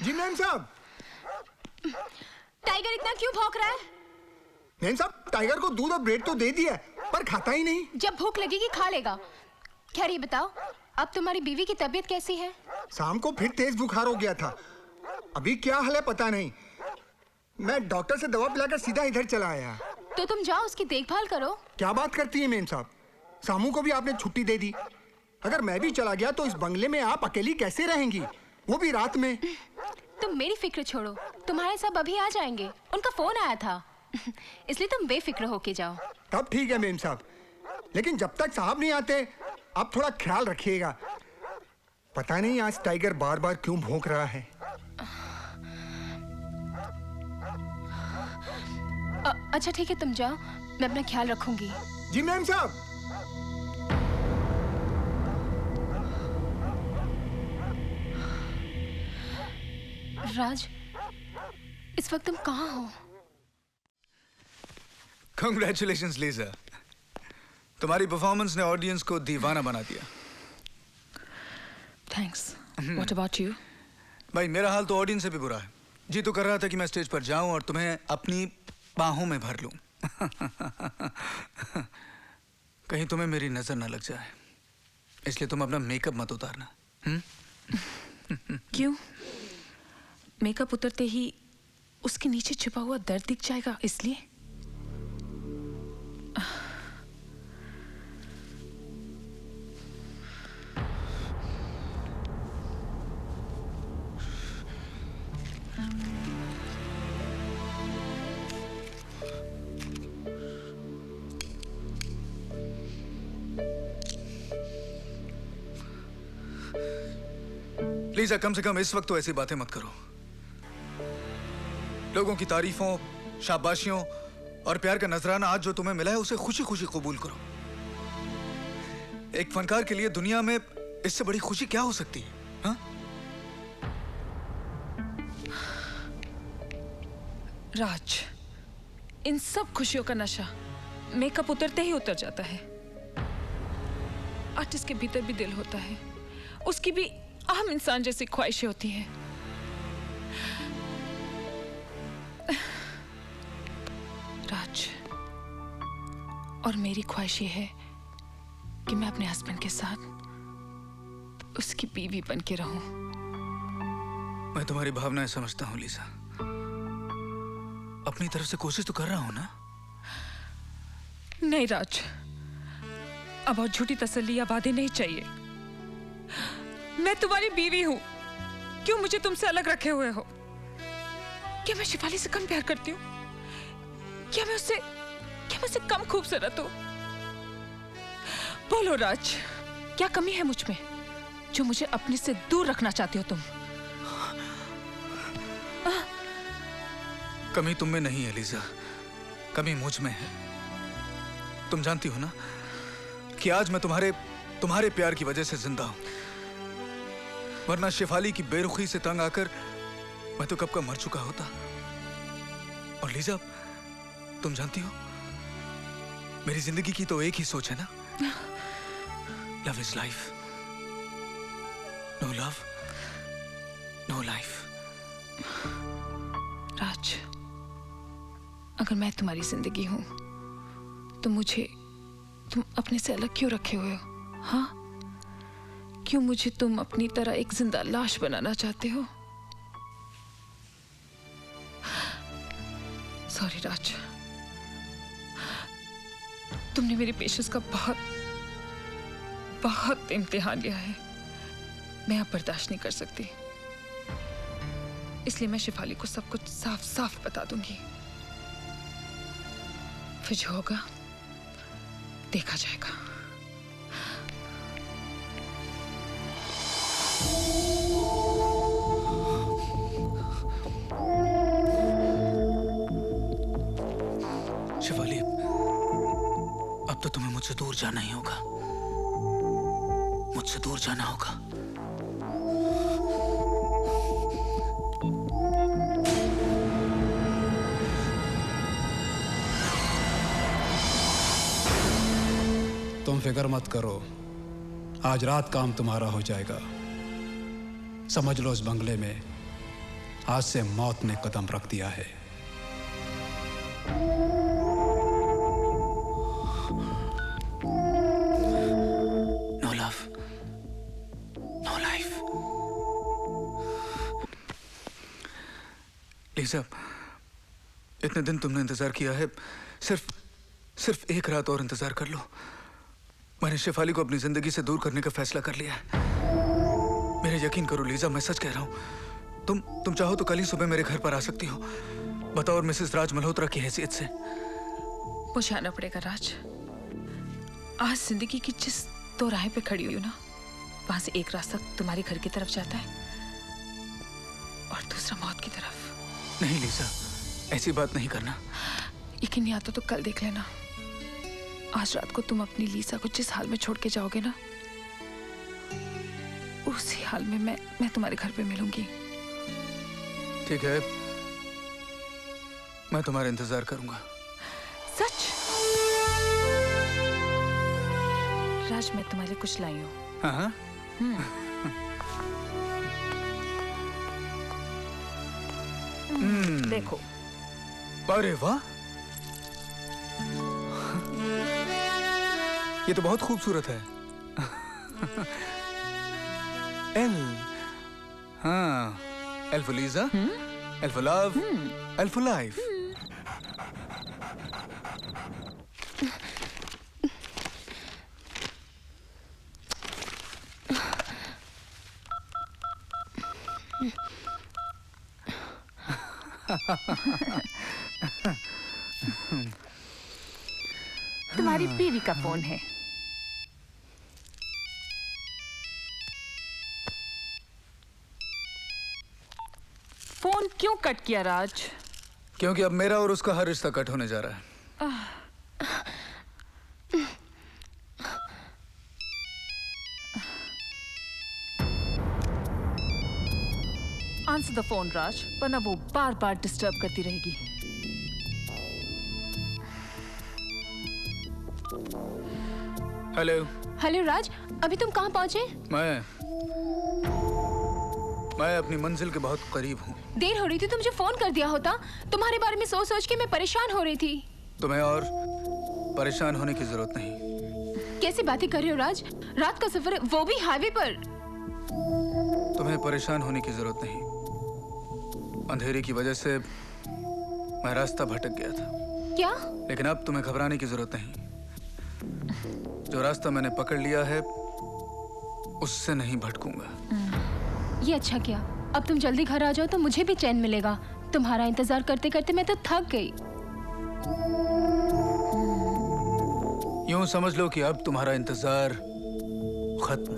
जी ma'am साहब। Tiger इतना क्यों भौंक रहा है? मैम साहब, टाइगर को दूध और ब्रेड तो दे दिया पर खाता ही नहीं। जब भूख लगेगी खा लेगा। खैर ये बताओ, अब तुम्हारी बीवी की तबीयत कैसी है? शाम को फिर तेज बुखार हो गया था, अभी क्या हाल है पता नहीं। मैं डॉक्टर से दवा पिलाकर सीधा इधर चला आया। तो तुम जाओ उसकी देखभाल करो। क्या बात करती है मैम साहब, सामू को भी आपने छुट्टी दे दी। अगर मैं भी चला गया तो इस बंगले में आप अकेली कैसे रहेंगी, वो भी रात में? तुम मेरी फिक्र छोड़ो, तुम्हारे सब अभी आ जाएंगे। उनका फोन आया था इसलिए तुम बेफिक्र होके जाओ। तब ठीक है मैम साहब, लेकिन जब तक साहब नहीं आते आप थोड़ा ख्याल रखिएगा। पता नहीं आज टाइगर बार बार क्यों भौंक रहा है। अच्छा ठीक है, तुम जाओ, मैं अपना ख्याल रखूंगी। जी मैम साहब। राज, इस वक्त तुम कहाँ हो? Congratulations, Lisa. तुम्हारी परफॉर्मेंस ने ऑडियंस को दीवाना बना दिया। Thanks. What about you? भाई मेरा हाल तो ऑडियंस से भी बुरा है। जी तो कर रहा था कि मैं स्टेज पर जाऊं और तुम्हें अपनी बाहों में भर लूं। कहीं तुम्हें मेरी नजर ना लग जाए, इसलिए तुम अपना मेकअप मत उतारना। क्यों? मेकअप उतरते ही उसके नीचे छुपा हुआ दर्द दिख जाएगा इसलिए? लीजा, कम से कम इस वक्त तो ऐसी बातें मत करो। लोगों की तारीफों, शाबाशियों और प्यार का नजराना आज जो तुम्हें मिला है उसे खुशी खुशी कबूल करो। एक फनकार के लिए दुनिया में इससे बड़ी खुशी क्या हो सकती है? हा? राज, इन सब खुशियों का नशा मेकअप उतरते ही उतर जाता है। आर्टिस्ट के भीतर भी दिल होता है, उसकी भी आम इंसान जैसी ख्वाहिशें होती हैं। राज, और मेरी ख्वाहिश ये है कि मैं अपने हस्बैंड के साथ उसकी बीवी बन के रहूं। मैं तुम्हारी भावनाएं समझता हूं लीजा, अपनी तरफ से कोशिश तो कर रहा हूं ना। नहीं राज, अब और झूठी तसल्ली या वादे नहीं चाहिए। मैं तुम्हारी बीवी हूं, क्यों मुझे तुमसे अलग रखे हुए हो? क्या मैं शिफाली से कम प्यार करती हूँ? क्या मैं उससे कम खूबसूरत हूँ? बोलो राज, क्या कमी है मुझ में जो मुझे अपने से दूर रखना चाहती हो तुम? कमी तुम में नहीं है लीजा, कमी मुझ में है। तुम जानती हो ना कि आज मैं तुम्हारे प्यार की वजह से जिंदा हूं, वरना शिफाली की बेरुखी से तंग आकर मैं तो कब का मर चुका होता। और लीजा, तुम जानती हो मेरी जिंदगी की तो एक ही सोच है ना, love is life, no love no life. Raj, अगर मैं तुम्हारी जिंदगी हूं तो मुझे तुम अपने से अलग क्यों रखे हुए हो? हाँ, क्यों मुझे तुम अपनी तरह एक जिंदा लाश बनाना चाहते हो? सॉरी राज, तुमने मेरी पेशेंस का बहुत इम्तिहान लिया है। मैं अब बर्दाश्त नहीं कर सकती, इसलिए मैं शिफाली को सब कुछ साफ साफ बता दूंगी। फिर जो होगा देखा जाएगा। शिफाली, अब तो तुम्हें मुझसे दूर जाना ही होगा, मुझसे दूर जाना होगा। तुम फिक्र मत करो, आज रात काम तुम्हारा हो जाएगा। समझ लो इस बंगले में आज से मौत ने कदम रख दिया है। No love, no life. Lisa, इतने दिन तुमने इंतजार किया है, सिर्फ एक रात और इंतजार कर लो। मैंने शेफाली को अपनी जिंदगी से दूर करने का फैसला कर लिया है। मेरे यकीन करो लीजा, मैं सच कह रहा हूं। तुम चाहो तो कल ही सुबह मेरे घर पर आ सकती हो, बताओ, मिसेस राज मल्होत्रा की हैसियत से। मुझे आना पड़ेगा राज। आज जिंदगी की जिस दो राहें पे खड़ी हुई हूं ना, वहां से एक रास्ता तुम्हारे घर की तरफ जाता है और दूसरा मौत की तरफ। नहीं लीजा, ऐसी बात नहीं करना। यकीन नहीं आता तो कल देख लेना। आज रात को तुम अपनी लीसा को जिस हाल में छोड़ के जाओगे ना, उसी हाल में मैं तुम्हारे घर पे मिलूंगी। ठीक है, मैं तुम्हारा इंतजार करूंगा। सच? राज, मैं तुम्हारे लिए कुछ लाई हूँ। हाँ। देखो। अरे वाह, ये तो बहुत खूबसूरत है। एल, हाँ, L for Lisa, L for love, L for life. तुम्हारी बीवी का फोन है। फोन क्यों कट किया राज? क्योंकि अब मेरा और उसका हर रिश्ता कट होने जा रहा है। आंसर द फोन राज, वरना वो बार बार डिस्टर्ब करती रहेगी। हेलो। हेलो राज, अभी तुम कहाँ पहुँचे? मैं अपनी मंजिल के बहुत करीब हूँ। देर हो रही थी तो मुझे फोन कर दिया होता। तुम्हारे बारे में सोच सोच के मैं परेशान हो रही थी। तुम्हें और परेशान होने की जरूरत नहीं। कैसी बातें कर रहे हो राज? रात का सफर है, वो भी हाईवे पर। तुम्हें परेशान होने की जरूरत नहीं। अंधेरे की वजह से मैं रास्ता भटक गया था। क्या? लेकिन अब तुम्हें घबराने की जरूरत नहीं। जो रास्ता मैंने पकड़ लिया है उससे नहीं भटकूंगा। ये अच्छा किया। अब तुम जल्दी घर आ जाओ तो मुझे भी चैन मिलेगा। तुम्हारा इंतजार करते करते मैं तो थक गई। यूं समझ लो कि अब तुम्हारा इंतजार खत्म।